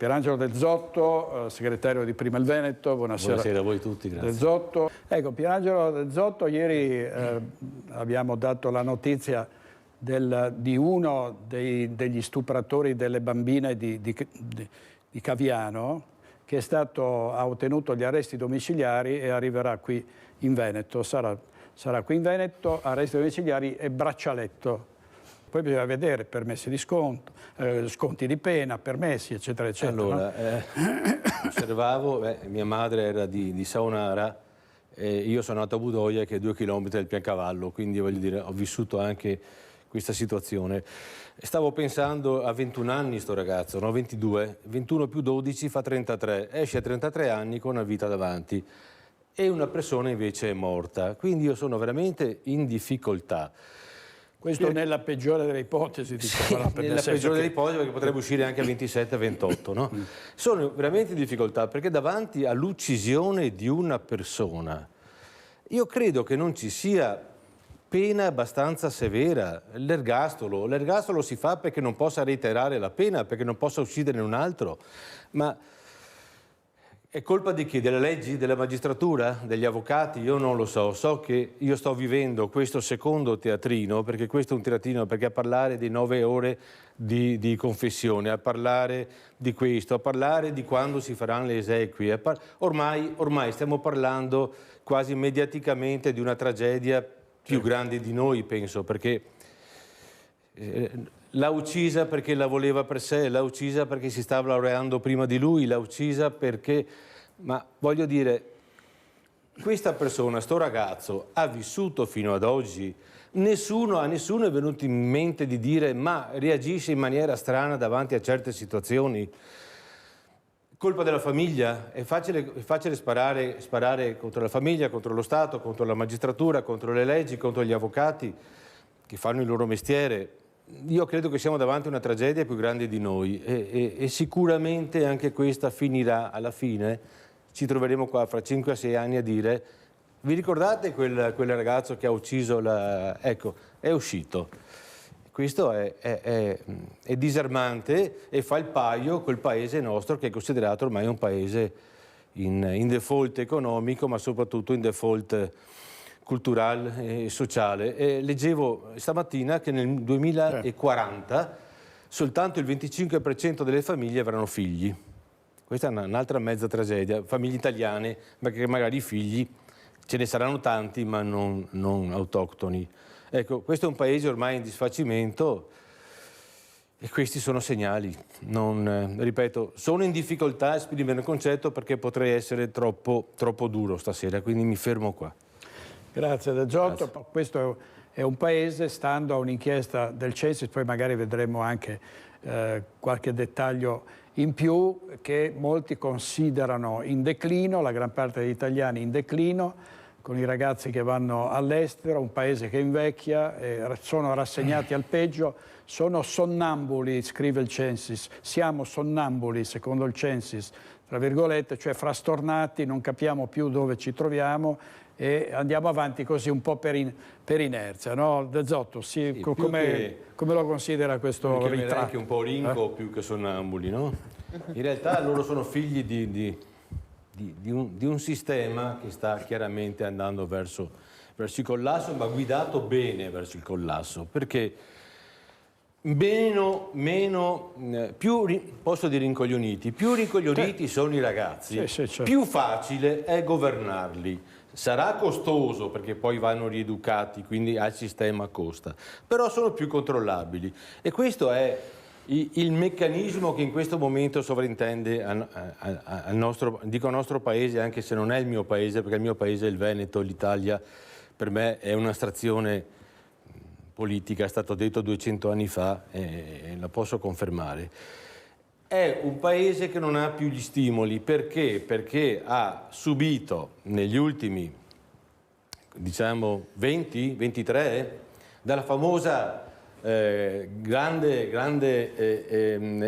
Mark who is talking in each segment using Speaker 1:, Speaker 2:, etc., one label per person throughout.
Speaker 1: Pierangelo Del Zotto, segretario di Prima il Veneto,
Speaker 2: Buonasera a voi tutti, grazie.
Speaker 1: Del Zotto. Ecco, Pierangelo Del Zotto, ieri abbiamo dato la notizia di uno degli stupratori delle bambine di Caviano, che ha ottenuto gli arresti domiciliari e arriverà qui in Veneto, sarà qui in Veneto, arresti domiciliari e braccialetto. Poi bisogna vedere permessi di sconto, sconti di pena, permessi, eccetera, eccetera.
Speaker 2: Allora, osservavo, mia madre era di Saonara e io sono nato a Budoia, che è 2 chilometri dal Piancavallo, quindi voglio dire, ho vissuto anche questa situazione. Stavo pensando, a 21 anni sto ragazzo, no? 22, 21 più 12 fa 33, esce a 33 anni con una vita davanti e una persona invece è morta, quindi io sono veramente in difficoltà.
Speaker 1: Questo nella peggiore delle ipotesi.
Speaker 2: Nella peggiore delle ipotesi, perché potrebbe uscire anche a 27-28, no? Sono veramente in difficoltà perché davanti all'uccisione di una persona io credo che non ci sia pena abbastanza severa. L'ergastolo si fa perché non possa reiterare la pena, perché non possa uccidere un altro, ma è colpa di chi? Delle leggi, della magistratura, degli avvocati? Io non lo so. So che io sto vivendo questo secondo teatrino, perché questo è un teatrino, perché a parlare di 9 ore di confessione, a parlare di questo, a parlare di quando si faranno le esequie, ormai stiamo parlando quasi mediaticamente di una tragedia più grande di noi, penso, perché l'ha uccisa perché la voleva per sé, l'ha uccisa perché si stava laureando prima di lui, l'ha uccisa perché... Ma voglio dire, questa persona, sto ragazzo, ha vissuto fino ad oggi, a nessuno è venuto in mente di dire ma reagisce in maniera strana davanti a certe situazioni. Colpa della famiglia? È facile sparare contro la famiglia, contro lo Stato, contro la magistratura, contro le leggi, contro gli avvocati che fanno il loro mestiere. Io credo che siamo davanti a una tragedia più grande di noi e sicuramente anche questa finirà alla fine. Ci troveremo qua fra 5-6 anni a dire: vi ricordate quel ragazzo che ha ucciso Ecco, è uscito. Questo è disarmante e fa il paio col paese nostro, che è considerato ormai un paese in default economico, ma soprattutto in default culturale e sociale. Leggevo stamattina che nel 2040 soltanto il 25% delle famiglie avranno figli. Questa è un'altra mezza tragedia. Famiglie italiane, perché magari i figli ce ne saranno tanti, ma non autoctoni. Ecco, questo è un paese ormai in disfacimento e questi sono segnali. Ripeto, sono in difficoltà a esprimere il concetto perché potrei essere troppo duro stasera, quindi mi fermo qua.
Speaker 1: Grazie Del Zotto. Grazie. Questo è un paese, stando a un'inchiesta del Censis, poi magari vedremo anche qualche dettaglio in più, che molti considerano in declino, la gran parte degli italiani in declino, con i ragazzi che vanno all'estero, un paese che invecchia, sono rassegnati al peggio, sono sonnambuli, scrive il Censis, siamo sonnambuli secondo il Censis, tra virgolette, cioè frastornati, non capiamo più dove ci troviamo e andiamo avanti così un po' per inerzia, no? Del Zotto, sì, come lo considera questo ritratto?
Speaker 2: Anche un po' rinco più che sonnambuli, no? In realtà loro sono figli di un sistema che sta chiaramente andando verso il collasso, ma guidato bene verso il collasso, perché posso dire rincoglioniti, più rincoglioniti sono i ragazzi, certo. Più facile è governarli. Sarà costoso perché poi vanno rieducati, quindi al sistema costa, però sono più controllabili e questo è il meccanismo che in questo momento sovrintende al nostro paese, anche se non è il mio paese, perché il mio paese è il Veneto, l'Italia per me è un'astrazione politica, è stato detto 200 anni fa e la posso confermare. È un paese che non ha più gli stimoli, perché? Perché ha subito negli ultimi, diciamo, 20-23, dalla famosa grande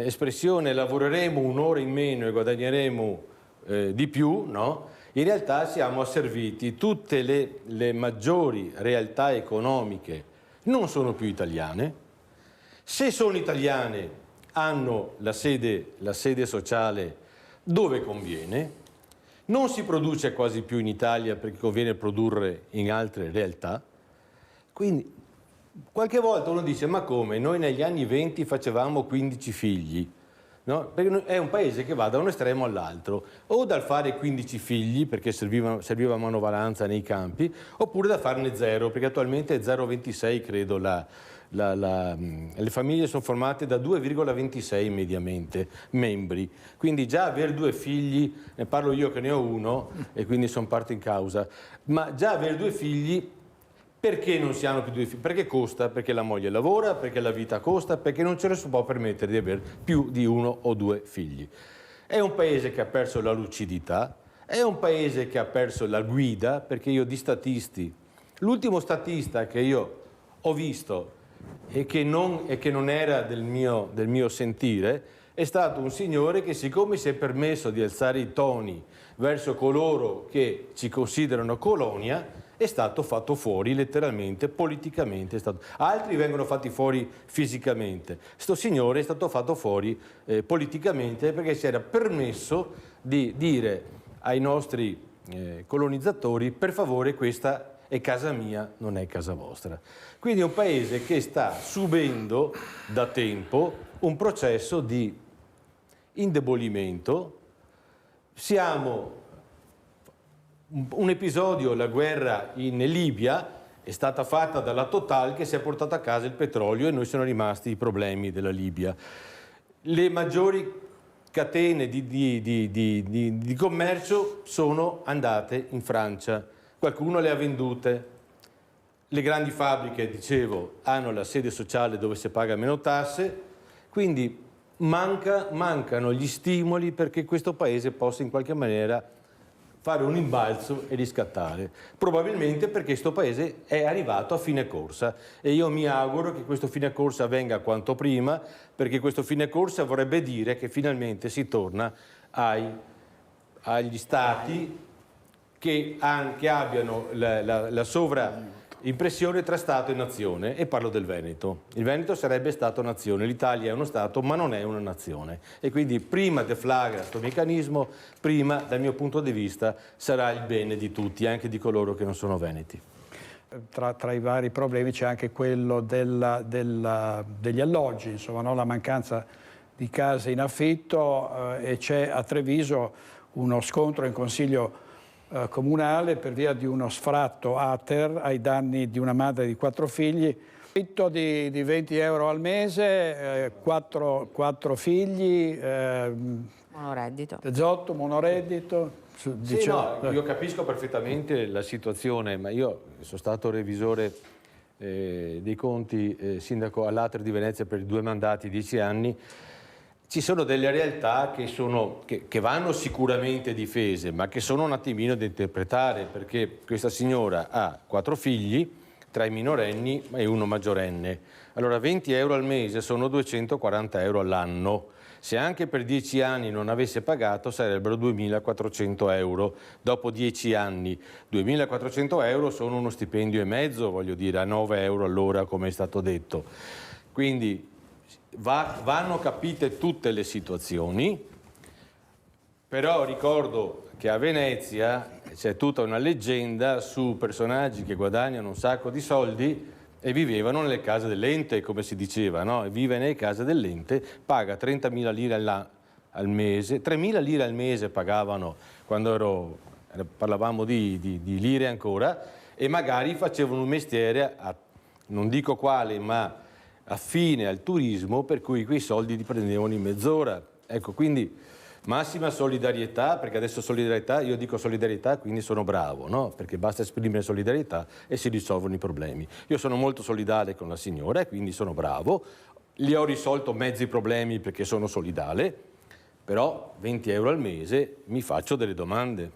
Speaker 2: espressione lavoreremo un'ora in meno e guadagneremo di più, no? In realtà siamo asserviti, tutte le maggiori realtà economiche non sono più italiane, se sono italiane hanno la sede sociale dove conviene, non si produce quasi più in Italia perché conviene produrre in altre realtà. Quindi qualche volta uno dice: ma come? Noi negli anni 20 facevamo 15 figli. No? Perché è un paese che va da un estremo all'altro, o dal fare 15 figli perché serviva manovalanza nei campi, oppure da farne 0, perché attualmente è 0,26 credo le famiglie sono formate da 2,26 mediamente membri, quindi già avere 2 figli, ne parlo io che ne ho uno e quindi sono parte in causa, ma già avere 2 figli. Perché non si hanno più 2 figli? Perché costa, perché la moglie lavora, perché la vita costa, perché non ce lo si può permettere di avere più di 1 o 2 figli. È un paese che ha perso la lucidità, è un paese che ha perso la guida, perché io di statisti, l'ultimo statista che io ho visto e che non era del mio sentire, è stato un signore che, siccome si è permesso di alzare i toni verso coloro che ci considerano colonia, è stato fatto fuori letteralmente, politicamente. Altri vengono fatti fuori fisicamente. Sto signore è stato fatto fuori politicamente perché si era permesso di dire ai nostri colonizzatori: per favore, questa è casa mia, non è casa vostra. Quindi è un paese che sta subendo da tempo un processo di indebolimento. Siamo un episodio, la guerra in Libia è stata fatta dalla Total, che si è portata a casa il petrolio, e noi sono rimasti i problemi della Libia. Le maggiori catene di commercio sono andate in Francia, qualcuno le ha vendute. Le grandi fabbriche, dicevo, hanno la sede sociale dove si paga meno tasse, quindi mancano gli stimoli perché questo paese possa in qualche maniera fare un imbalzo e riscattare, probabilmente perché questo paese è arrivato a fine corsa, e io mi auguro che questo fine corsa avvenga quanto prima, perché questo fine corsa vorrebbe dire che finalmente si torna agli stati che abbiano la sovraimpressione tra Stato e nazione, e parlo del Veneto. Il Veneto sarebbe Stato nazione, l'Italia è uno Stato ma non è una nazione, e quindi prima deflagra questo meccanismo, prima dal mio punto di vista sarà il bene di tutti, anche di coloro che non sono veneti.
Speaker 1: Tra i vari problemi c'è anche quello degli alloggi, insomma, no? La mancanza di case in affitto, e c'è a Treviso uno scontro in consiglio comunale per via di uno sfratto ATER ai danni di una madre di 4 figli, affitto di 20 euro al mese, 4 figli,
Speaker 3: monoreddito.
Speaker 1: Esatto, monoreddito.
Speaker 2: Sì, no, io capisco perfettamente la situazione, ma io sono stato revisore dei conti, sindaco all'ATER di Venezia per 2 mandati, 10 anni. Ci sono delle realtà che vanno sicuramente difese, ma che sono un attimino da interpretare, perché questa signora ha 4 figli, 3 minorenni e 1 maggiorenne. Allora 20 euro al mese sono 240 euro all'anno. Se anche per 10 anni non avesse pagato sarebbero 2.400 euro. Dopo 10 anni 2.400 euro sono uno stipendio e mezzo, voglio dire, a 9 euro all'ora, come è stato detto. Quindi vanno capite tutte le situazioni, però ricordo che a Venezia c'è tutta una leggenda su personaggi che guadagnano un sacco di soldi e vivevano nelle case dell'ente, come si diceva, no? Vive nelle case dell'ente, paga 30.000 lire al mese, 3.000 lire al mese pagavano quando parlavamo di lire ancora, e magari facevano un mestiere, non dico quale, ma affine al turismo, per cui quei soldi li prendevano in mezz'ora. Ecco, quindi massima solidarietà, perché adesso solidarietà, io dico solidarietà, quindi sono bravo, no? Perché basta esprimere solidarietà e si risolvono i problemi. Io sono molto solidale con la signora e quindi sono bravo, gli ho risolto mezzi problemi perché sono solidale, però 20 euro al mese mi faccio delle domande.